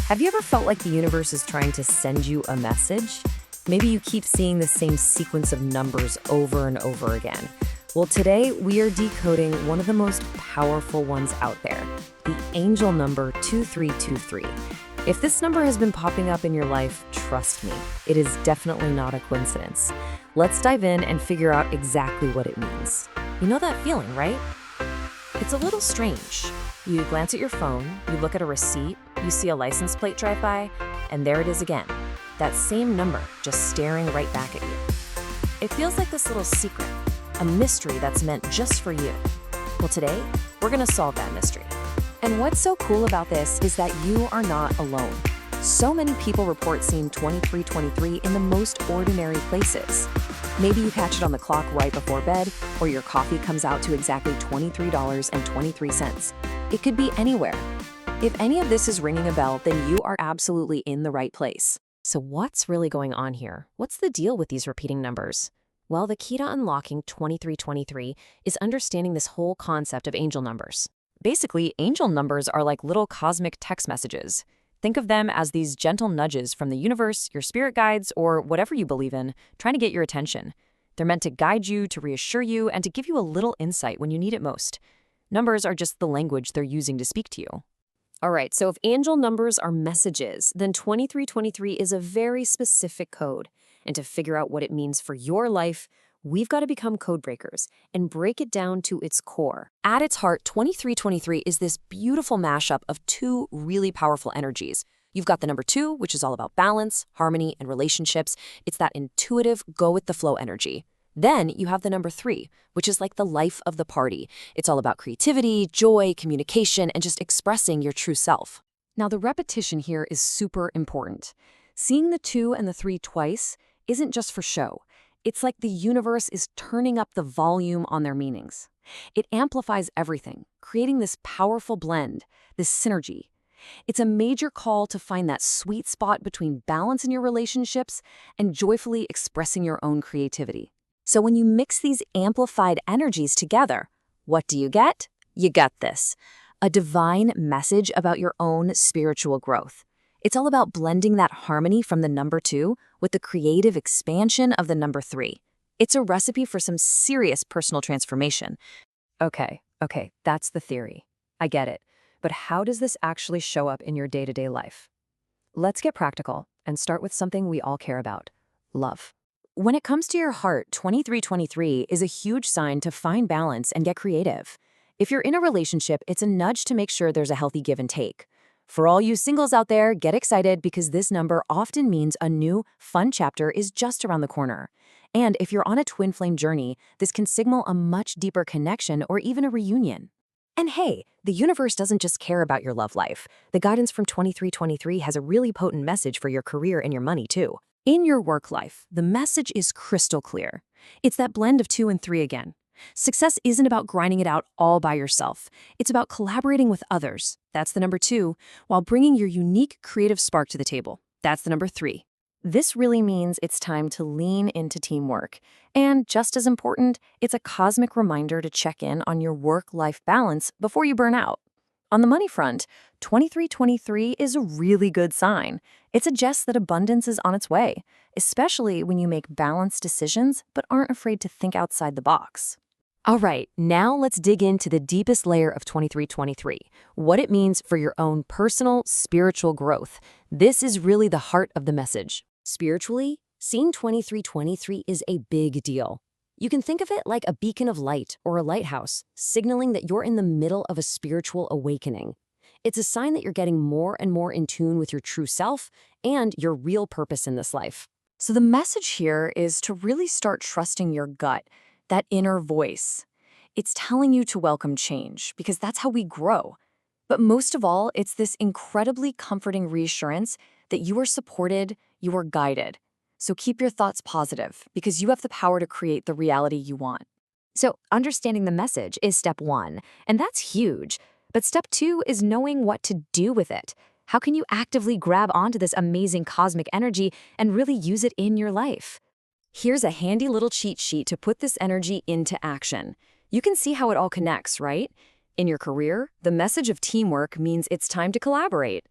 Have you ever felt like the universe is trying to send you a message? Maybe you keep seeing the same sequence of numbers over and over again. Well, today we are decoding one of the most powerful ones out there, the angel number 2323. If this number has been popping up in your life, trust me, it is definitely not a coincidence. Let's dive in and figure out exactly what it means. You know that feeling, right? It's a little strange. You glance at your phone, you look at a receipt, you see a license plate drive by, and there it is again. That same number just staring right back at you. It feels like this little secret, a mystery that's meant just for you. Well, today, we're gonna solve that mystery. And what's so cool about this is that you are not alone. So many people report seeing 2323 in the most ordinary places. Maybe you catch it on the clock right before bed, or your coffee comes out to exactly $23.23. It could be anywhere. If any of this is ringing a bell, then you are absolutely in the right place. So what's really going on here? What's the deal with these repeating numbers? Well, the key to unlocking 2323 is understanding this whole concept of angel numbers. Basically, angel numbers are like little cosmic text messages. Think of them as these gentle nudges from the universe, your spirit guides, or whatever you believe in, trying to get your attention. They're meant to guide you, to reassure you, and to give you a little insight when you need it most. Numbers are just the language they're using to speak to you. All right, so if angel numbers are messages, then 2323 is a very specific code. And to figure out what it means for your life, we've got to become code breakers and break it down to its core. At its heart, 2323 is this beautiful mashup of two really powerful energies. You've got the number 2, which is all about balance, harmony, and relationships. It's that intuitive, go-with-the-flow energy. Then you have the number 3, which is like the life of the party. It's all about creativity, joy, communication, and just expressing your true self. Now, the repetition here is super important. Seeing the 2 and the 3 twice isn't just for show. It's like the universe is turning up the volume on their meanings. It amplifies everything, creating this powerful blend, this synergy. It's a major call to find that sweet spot between balance in your relationships and joyfully expressing your own creativity. So when you mix these amplified energies together, what do you get? You get this, a divine message about your own spiritual growth. It's all about blending that harmony from the number 2 with the creative expansion of the number 3. It's a recipe for some serious personal transformation. Okay, that's the theory. I get it. But how does this actually show up in your day-to-day life? Let's get practical and start with something we all care about, love. When it comes to your heart, 2323 is a huge sign to find balance and get creative. If you're in a relationship, it's a nudge to make sure there's a healthy give and take. For all you singles out there, get excited because this number often means a new, fun chapter is just around the corner. And if you're on a twin flame journey, this can signal a much deeper connection or even a reunion. And hey, the universe doesn't just care about your love life. The guidance from 2323 has a really potent message for your career and your money too. In your work life, the message is crystal clear. It's that blend of 2 and 3 again. Success isn't about grinding it out all by yourself. It's about collaborating with others. That's the number 2, while bringing your unique creative spark to the table. That's the number 3. This really means it's time to lean into teamwork. And just as important, it's a cosmic reminder to check in on your work-life balance before you burn out. On the money front, 2323 is a really good sign. It suggests that abundance is on its way, especially when you make balanced decisions but aren't afraid to think outside the box. All right, now let's dig into the deepest layer of 2323, what it means for your own personal, spiritual growth. This is really the heart of the message. Spiritually, seeing 2323 is a big deal. You can think of it like a beacon of light or a lighthouse, signaling that you're in the middle of a spiritual awakening. It's a sign that you're getting more and more in tune with your true self and your real purpose in this life. So the message here is to really start trusting your gut, that inner voice. It's telling you to welcome change because that's how we grow. But most of all, it's this incredibly comforting reassurance that you are supported, you are guided. So keep your thoughts positive because you have the power to create the reality you want. So understanding the message is step 1, and that's huge. But step 2 is knowing what to do with it. How can you actively grab onto this amazing cosmic energy and really use it in your life? Here's a handy little cheat sheet to put this energy into action. You can see how it all connects, right? In your career, the message of teamwork means it's time to collaborate.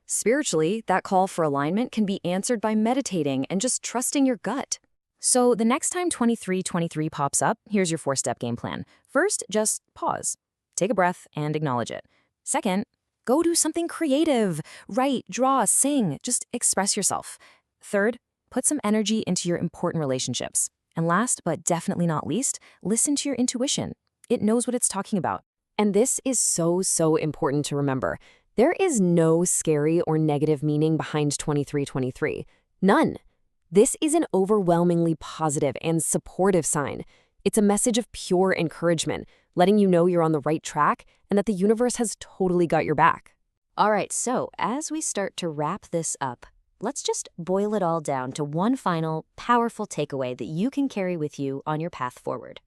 Spiritually, that call for alignment can be answered by meditating and just trusting your gut. So the next time 2323 pops up, here's your 4-step game plan. First, just pause. Take a breath and acknowledge it. Second, go do something creative. Write, draw, sing. Just express yourself. Third, put some energy into your important relationships. And last, but definitely not least, listen to your intuition. It knows what it's talking about. And this is so important to remember. There is no scary or negative meaning behind 2323. None. This is an overwhelmingly positive and supportive sign. It's a message of pure encouragement, letting you know you're on the right track and that the universe has totally got your back. All right, so as we start to wrap this up, let's just boil it all down to one final, powerful takeaway that you can carry with you on your path forward.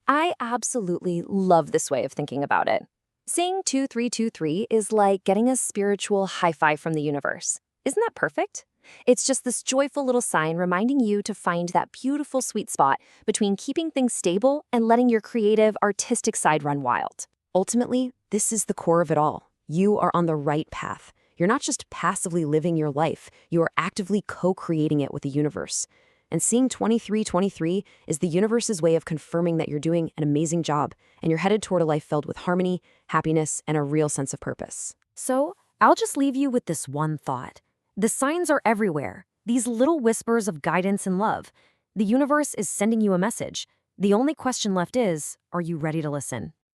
I absolutely love this way of thinking about it. Seeing 2323 is like getting a spiritual high five from the universe. Isn't that perfect? It's just this joyful little sign reminding you to find that beautiful sweet spot between keeping things stable and letting your creative, artistic side run wild. Ultimately, this is the core of it all. You are on the right path. You're not just passively living your life, you are actively co-creating it with the universe. And seeing 2323 is the universe's way of confirming that you're doing an amazing job and you're headed toward a life filled with harmony, happiness, and a real sense of purpose. So, I'll just leave you with this one thought. The signs are everywhere, these little whispers of guidance and love. The universe is sending you a message. The only question left is, are you ready to listen?